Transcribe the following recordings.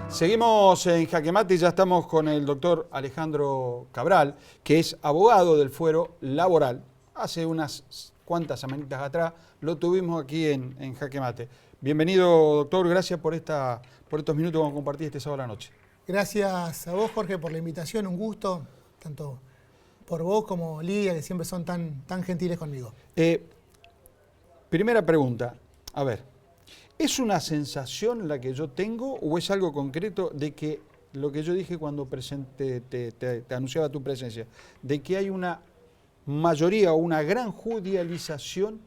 Seguimos en Jaque Mate y ya estamos con el doctor Alejandro Cabral, que es abogado del Fuero Laboral. Hace unas cuantas semanitas atrás lo tuvimos aquí en Jaque Mate. Bienvenido, doctor, gracias por estos minutos que vamos a compartir este sábado a la noche. Gracias a vos, Jorge, por la invitación, un gusto, tanto por vos como Lidia, que siempre son tan gentiles conmigo. Primera pregunta, a ver, ¿es una sensación la que yo tengo o es algo concreto de que lo que yo dije cuando te anunciaba tu presencia, de que hay una mayoría o una gran judicialización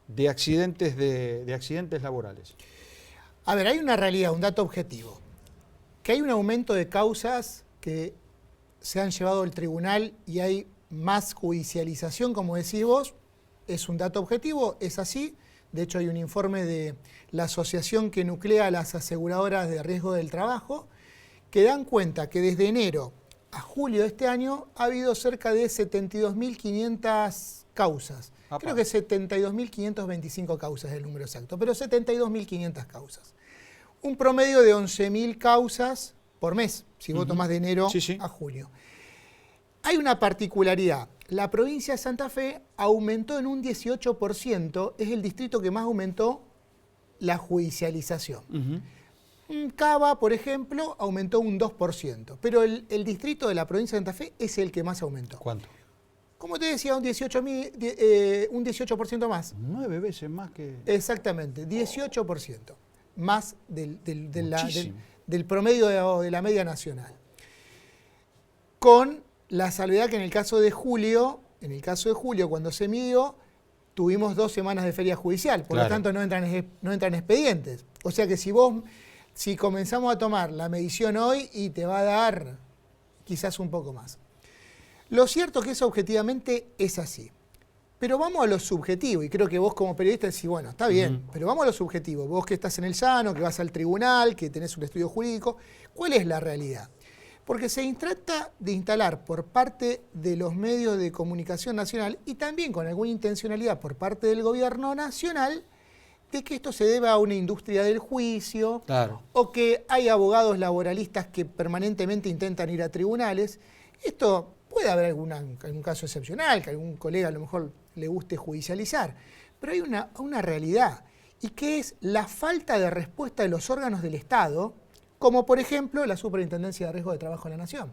de accidentes laborales? A ver, hay una realidad, un dato objetivo, que hay un aumento de causas que se han llevado al tribunal y hay más judicialización, como decís vos, es un dato objetivo, es así. De hecho, hay un informe de la asociación que nuclea a las aseguradoras de riesgo del trabajo que dan cuenta que desde enero a julio de este año ha habido cerca de 72.500 causas. Apa. Creo que 72.525 causas es el número exacto, pero 72.500 causas. Un promedio de 11.000 causas por mes, si vos tomás de enero a julio. Hay una particularidad. La provincia de Santa Fe aumentó en un 18%, es el distrito que más aumentó la judicialización. Cava, por ejemplo, aumentó un 2%, pero el distrito de la provincia de Santa Fe es el que más aumentó. ¿Cuánto? Como te decía, un 18% más. 9 veces más que... Exactamente, 18%, más del promedio de la media nacional. Con la salvedad que en el caso de julio, cuando se midió, tuvimos 2 semanas de feria judicial, por lo tanto no entran expedientes. O sea que si comenzamos a tomar la medición hoy, y te va a dar quizás un poco más. Lo cierto es que eso objetivamente es así. Pero vamos a lo subjetivo, y creo que vos como periodista decís, bueno, está bien, pero vamos a lo subjetivo. Vos que estás en el llano, que vas al tribunal, que tenés un estudio jurídico, ¿cuál es la realidad? Porque se trata de instalar por parte de los medios de comunicación nacional y también con alguna intencionalidad por parte del gobierno nacional de que esto se deba a una industria del juicio, o que hay abogados laboralistas que permanentemente intentan ir a tribunales. Esto puede haber algún caso excepcional, que a algún colega a lo mejor le guste judicializar, pero hay una realidad, y que es la falta de respuesta de los órganos del Estado, como por ejemplo la Superintendencia de Riesgo de Trabajo de la Nación.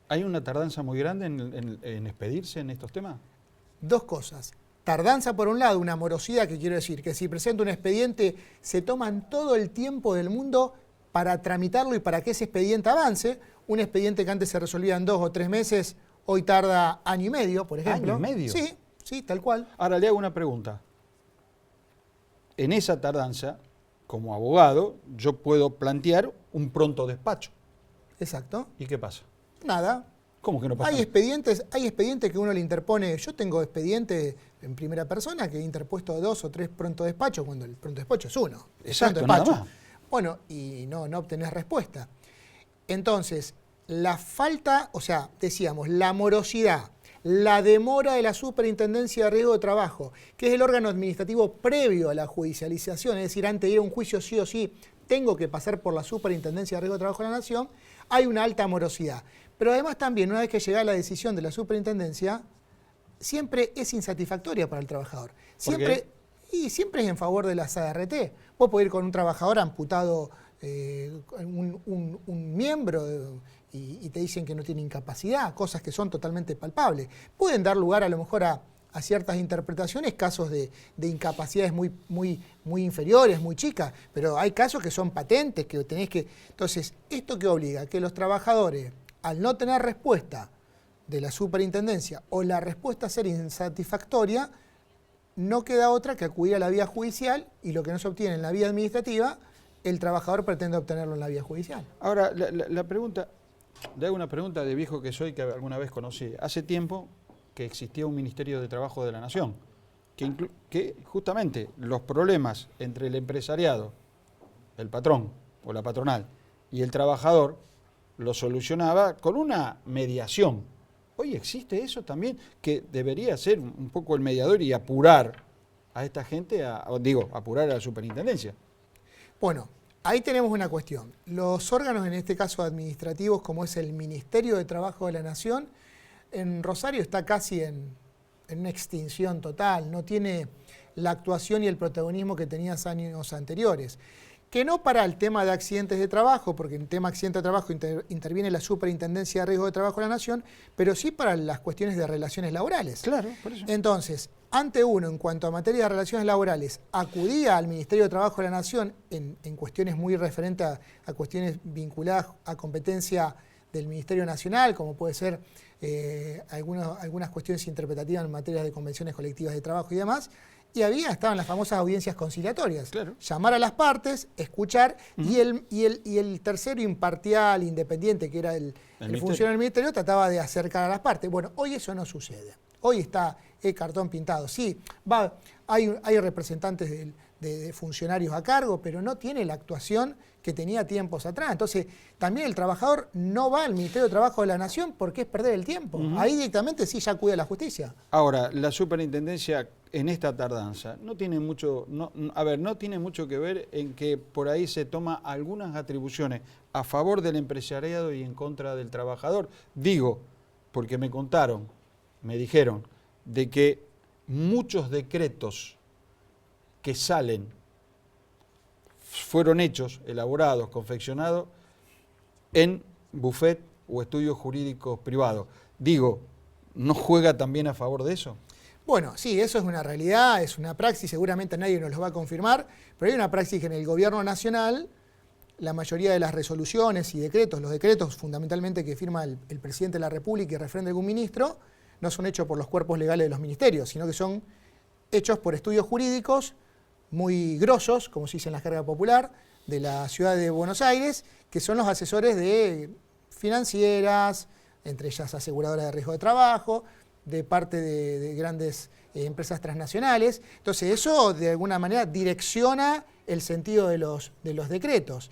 ¿Hay una tardanza muy grande en expedirse en estos temas? Dos cosas. Tardanza por un lado, una morosidad, que quiero decir, que si presenta un expediente se toman todo el tiempo del mundo para tramitarlo y para que ese expediente avance. Un expediente que antes se resolvía en 2 o 3 meses, hoy tarda año y medio, por ejemplo. ¿Año y medio? Sí, tal cual. Ahora le hago una pregunta. En esa tardanza, como abogado, yo puedo plantear un pronto despacho. Exacto. ¿Y qué pasa? Nada. ¿Cómo que no pasa? Hay expedientes que uno le interpone. Yo tengo expediente en primera persona que he interpuesto 2 o 3 pronto despachos, cuando el pronto despacho es uno. Exacto, nada más. Bueno, y no obtenés respuesta. Entonces, la falta, o sea, decíamos, la morosidad, la demora de la Superintendencia de Riesgo de Trabajo, que es el órgano administrativo previo a la judicialización, es decir, antes de ir a un juicio sí o sí, tengo que pasar por la Superintendencia de Riesgo de Trabajo de la Nación, hay una alta morosidad. Pero además también, una vez que llega la decisión de la Superintendencia, siempre es insatisfactoria para el trabajador. Siempre es en favor de las ART. Vos podés ir con un trabajador amputado, un miembro, y te dicen que no tiene incapacidad, cosas que son totalmente palpables. Pueden dar lugar a lo mejor a ciertas interpretaciones, casos de incapacidades muy inferiores, muy chicas, pero hay casos que son patentes, que tenés que... Entonces, ¿esto qué obliga? Que los trabajadores, al no tener respuesta de la superintendencia o la respuesta ser insatisfactoria, no queda otra que acudir a la vía judicial, y lo que no se obtiene en la vía administrativa, el trabajador pretende obtenerlo en la vía judicial. Ahora, la pregunta, le hago una pregunta de viejo que soy, que alguna vez conocí. Hace tiempo que existía un Ministerio de Trabajo de la Nación, que justamente los problemas entre el empresariado, el patrón o la patronal, y el trabajador, lo solucionaba con una mediación. Hoy existe eso también, que debería ser un poco el mediador y apurar a esta gente, apurar a la superintendencia. Bueno, ahí tenemos una cuestión. Los órganos, en este caso administrativos, como es el Ministerio de Trabajo de la Nación, en Rosario está casi en una extinción total, no tiene la actuación y el protagonismo que tenía años anteriores. Que no para el tema de accidentes de trabajo, porque en el tema de accidentes de trabajo interviene la Superintendencia de Riesgo de Trabajo de la Nación, pero sí para las cuestiones de relaciones laborales. Claro, por eso. Entonces, ante uno, en cuanto a materia de relaciones laborales, acudía al Ministerio de Trabajo de la Nación en cuestiones muy referentes a cuestiones vinculadas a competencia del Ministerio Nacional, como puede ser algunas cuestiones interpretativas en materia de convenciones colectivas de trabajo y demás, y estaban las famosas audiencias conciliatorias. Claro. Llamar a las partes, escuchar, y el tercero imparcial, independiente, que era el funcionario del Ministerio, trataba de acercar a las partes. Bueno, hoy eso no sucede. Hoy está el cartón pintado. Sí, hay representantes de funcionarios a cargo, pero no tiene la actuación que tenía tiempos atrás. Entonces, también el trabajador no va al Ministerio de Trabajo de la Nación porque es perder el tiempo. Ahí directamente sí ya acude a la justicia. Ahora, la superintendencia en esta tardanza no tiene mucho, no tiene mucho que ver en que por ahí se toma algunas atribuciones a favor del empresariado y en contra del trabajador. Digo, porque me dijeron, de que muchos decretos que salen fueron hechos, elaborados, confeccionados en bufet o estudios jurídicos privados. Digo, ¿no juega también a favor de eso? Bueno, sí, eso es una realidad, es una praxis, seguramente nadie nos lo va a confirmar, pero hay una praxis que en el gobierno nacional, la mayoría de las resoluciones y decretos, los decretos fundamentalmente que firma el presidente de la República y refrenda algún ministro, no son hechos por los cuerpos legales de los ministerios, sino que son hechos por estudios jurídicos muy grosos, como se dice en la jerga popular, de la ciudad de Buenos Aires, que son los asesores de financieras, entre ellas aseguradoras de riesgo de trabajo, de parte de grandes empresas transnacionales. Entonces eso de alguna manera direcciona el sentido de los decretos.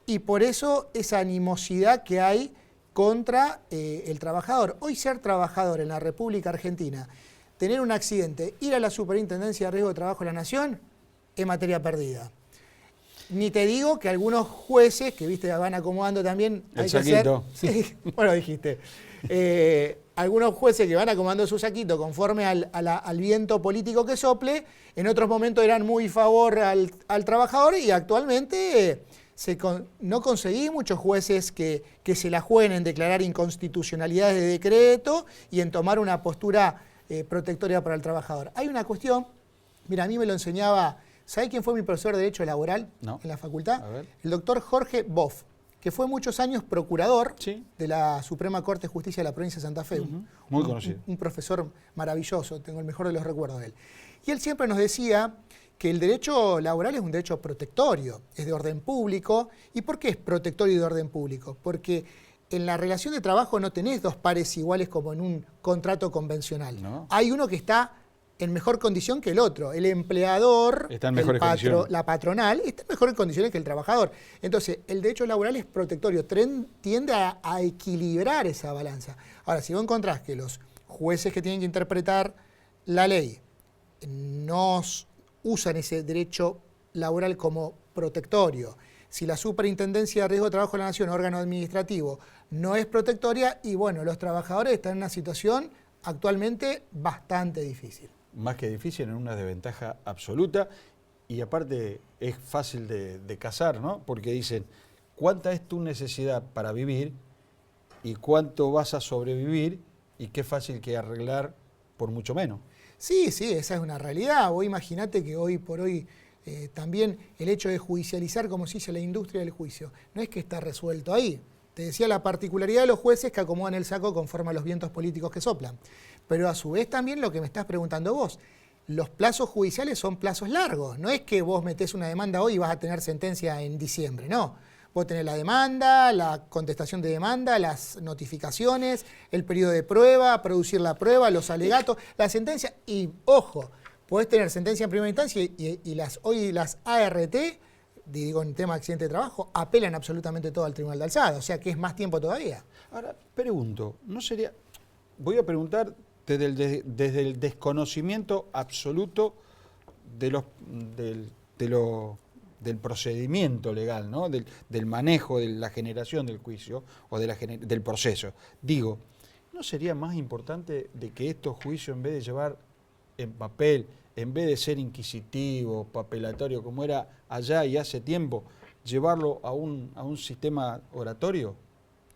Y por eso esa animosidad que hay contra el trabajador. Hoy ser trabajador en la República Argentina, tener un accidente, ir a la Superintendencia de Riesgo de Trabajo de la Nación, es materia perdida. Ni te digo que algunos jueces, que viste van acomodando también, el saquito. Sí, bueno, dijiste. Algunos jueces que van acomodando su saquito conforme al viento político que sople, en otros momentos eran muy favor al trabajador y actualmente no conseguí muchos jueces que se la jueguen en declarar inconstitucionalidades de decreto y en tomar una postura protectoria para el trabajador. Hay una cuestión, mira, a mí me lo enseñaba, ¿sabés quién fue mi profesor de Derecho Laboral en la facultad? El doctor Jorge Boff, que fue muchos años procurador de la Suprema Corte de Justicia de la provincia de Santa Fe. Muy conocido. Un profesor maravilloso, tengo el mejor de los recuerdos de él. Y él siempre nos decía que el derecho laboral es un derecho protectorio, es de orden público. ¿Y por qué es protectorio y de orden público? Porque en la relación de trabajo no tenés dos pares iguales como en un contrato convencional. No. Hay uno que está en mejor condición que el otro. El empleador, está en mejores condiciones. La patronal, está en mejores condiciones que el trabajador. Entonces, el derecho laboral es protectorio, tiende a equilibrar esa balanza. Ahora, si vos encontrás que los jueces que tienen que interpretar la ley no usan ese derecho laboral como protectorio, si la Superintendencia de Riesgo de Trabajo de la Nación, órgano administrativo, no es protectoria, y bueno, los trabajadores están en una situación actualmente bastante difícil. Más que difícil, en una desventaja absoluta, y aparte es fácil de cazar, ¿no? Porque dicen, ¿cuánta es tu necesidad para vivir y cuánto vas a sobrevivir y qué fácil que arreglar por mucho menos? Sí, esa es una realidad. Vos imaginate que hoy por hoy también el hecho de judicializar, como se dice, la industria del juicio, no es que está resuelto ahí. Te decía la particularidad de los jueces que acomodan el saco conforme a los vientos políticos que soplan. Pero a su vez también lo que me estás preguntando vos, los plazos judiciales son plazos largos. No es que vos metés una demanda hoy y vas a tener sentencia en diciembre, no. Vos tenés la demanda, la contestación de demanda, las notificaciones, el periodo de prueba, producir la prueba, los alegatos, la sentencia. Y ojo, podés tener sentencia en primera instancia hoy las ART, digo en tema de accidente de trabajo, apelan absolutamente todo al Tribunal de Alzada, o sea que es más tiempo todavía. Ahora, pregunto, ¿no sería...? Voy a preguntar desde el desconocimiento absoluto de del procedimiento legal, ¿no? Del manejo, de la generación del juicio o del proceso. Digo, ¿no sería más importante de que estos juicios, en vez de llevar en papel, en vez de ser inquisitivo, papelatorio, como era allá y hace tiempo, llevarlo a un sistema oratorio,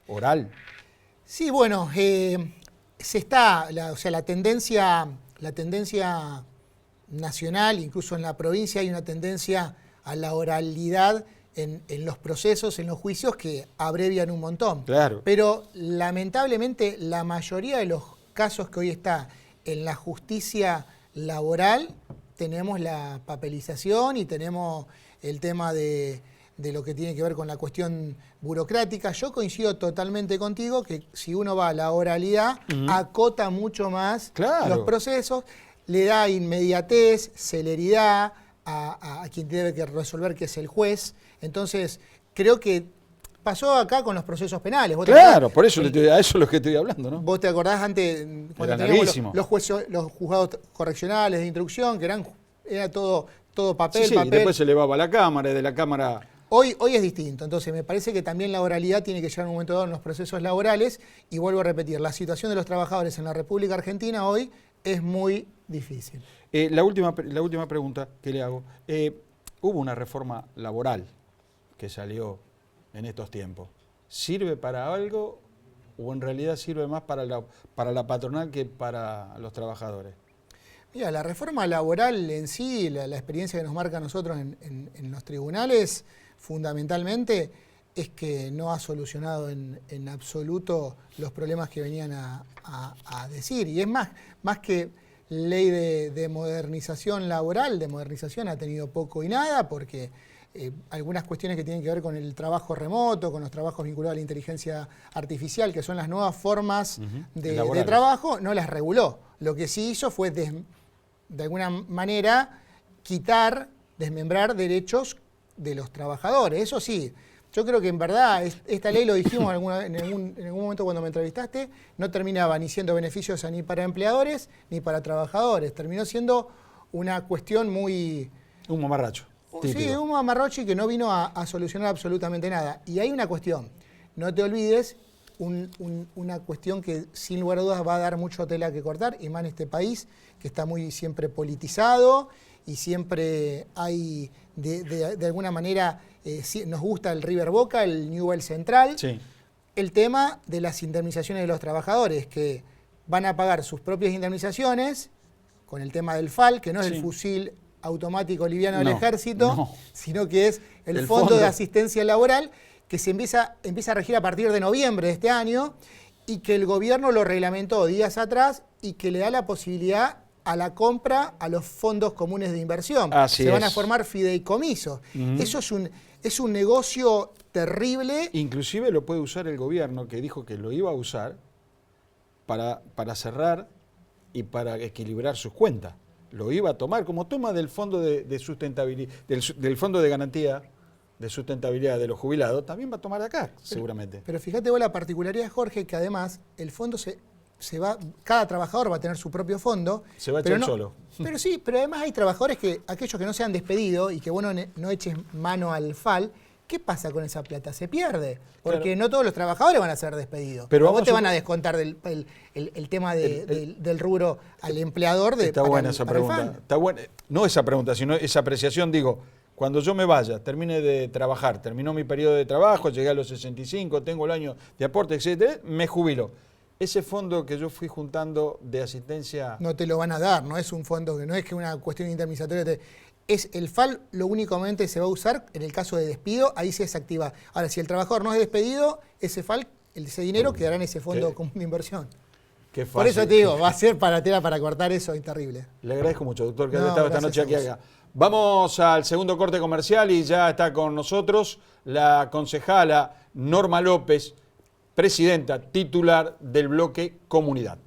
oral? Sí, bueno, la tendencia nacional, incluso en la provincia, hay una tendencia a la oralidad en los procesos, en los juicios, que abrevian un montón. Claro. Pero lamentablemente la mayoría de los casos que hoy está en la justicia laboral, tenemos la papelización y tenemos el tema de lo que tiene que ver con la cuestión burocrática. Yo coincido totalmente contigo que si uno va a la oralidad, acota mucho más los procesos, le da inmediatez, celeridad a quien debe que resolver, que es el juez. Entonces, creo que pasó acá con los procesos penales. Claro, por eso a eso es lo que estoy hablando, ¿no? Vos te acordás antes, cuando teníamos los juzgados correccionales de instrucción, que era todo papel, sí, papel. Y después se elevaba a la Cámara, y de la Cámara... Hoy es distinto, entonces me parece que también la oralidad tiene que llegar a un momento dado en los procesos laborales, y vuelvo a repetir, la situación de los trabajadores en la República Argentina hoy es muy difícil. La última pregunta que le hago. Hubo una reforma laboral que salió en estos tiempos. ¿Sirve para algo o en realidad sirve más para la patronal que para los trabajadores? Mira, la reforma laboral en sí, la experiencia que nos marca a nosotros en los tribunales, fundamentalmente, es que no ha solucionado en absoluto los problemas que venían a decir. Y es más que ley de modernización laboral, de modernización ha tenido poco y nada, porque algunas cuestiones que tienen que ver con el trabajo remoto, con los trabajos vinculados a la inteligencia artificial, que son las nuevas formas de trabajo, no las reguló. Lo que sí hizo fue, de alguna manera, desmembrar derechos de los trabajadores. Eso sí, yo creo que en verdad esta ley, lo dijimos en algún momento cuando me entrevistaste, no terminaba ni siendo beneficiosa ni para empleadores ni para trabajadores. Terminó siendo una cuestión muy... Un mamarracho. Típico. Sí, un mamarracho que no vino a solucionar absolutamente nada. Y hay una cuestión, no te olvides, una cuestión que sin lugar a dudas va a dar mucho tela que cortar, y más en este país que está muy siempre politizado y siempre hay, de alguna manera, nos gusta el River Boca, el Newell Central. Sí. El tema de las indemnizaciones de los trabajadores, que van a pagar sus propias indemnizaciones con el tema del FAL, que no es el fusil automático liviano del ejército, sino que es el Fondo de Asistencia Laboral, que se empieza a regir a partir de noviembre de este año, y que el gobierno lo reglamentó días atrás y que le da la posibilidad a la compra a los fondos comunes de inversión. Se van a formar fideicomisos. Eso es un negocio terrible. Inclusive lo puede usar el gobierno, que dijo que lo iba a usar para cerrar y para equilibrar sus cuentas. Lo iba a tomar como toma del fondo de sustentabilidad, del fondo de garantía de sustentabilidad de los jubilados, también va a tomar de acá, seguramente. Pero fíjate vos la particularidad, Jorge, que además el fondo se va, cada trabajador va a tener su propio fondo. Se va a echar solo. Pero sí, pero además hay trabajadores aquellos que no se han despedido y que vos no eches mano al FAL, ¿qué pasa con esa plata? Se pierde, porque no todos los trabajadores van a ser despedidos. Pero vos te van a descontar el tema del rubro al empleador. Está buena esa pregunta. Está buena, no esa pregunta, sino esa apreciación. Digo, cuando yo me vaya, termine de trabajar, terminó mi periodo de trabajo, llegué a los 65, tengo el año de aporte, etc., me jubilo. Ese fondo que yo fui juntando de asistencia... No te lo van a dar, no es un fondo que no es que una cuestión indemnizatoria. Es el FAL, lo únicamente se va a usar en el caso de despido, ahí se desactiva. Ahora, si el trabajador no es despedido, ese FAL, ese dinero quedará en ese fondo común de inversión. Qué fácil. Por eso te digo, va a ser para cortar eso, es terrible. Le agradezco mucho, doctor, que haya estado esta noche aquí acá. Vamos al segundo corte comercial y ya está con nosotros la concejala Norma López, presidenta titular del bloque Comunidad.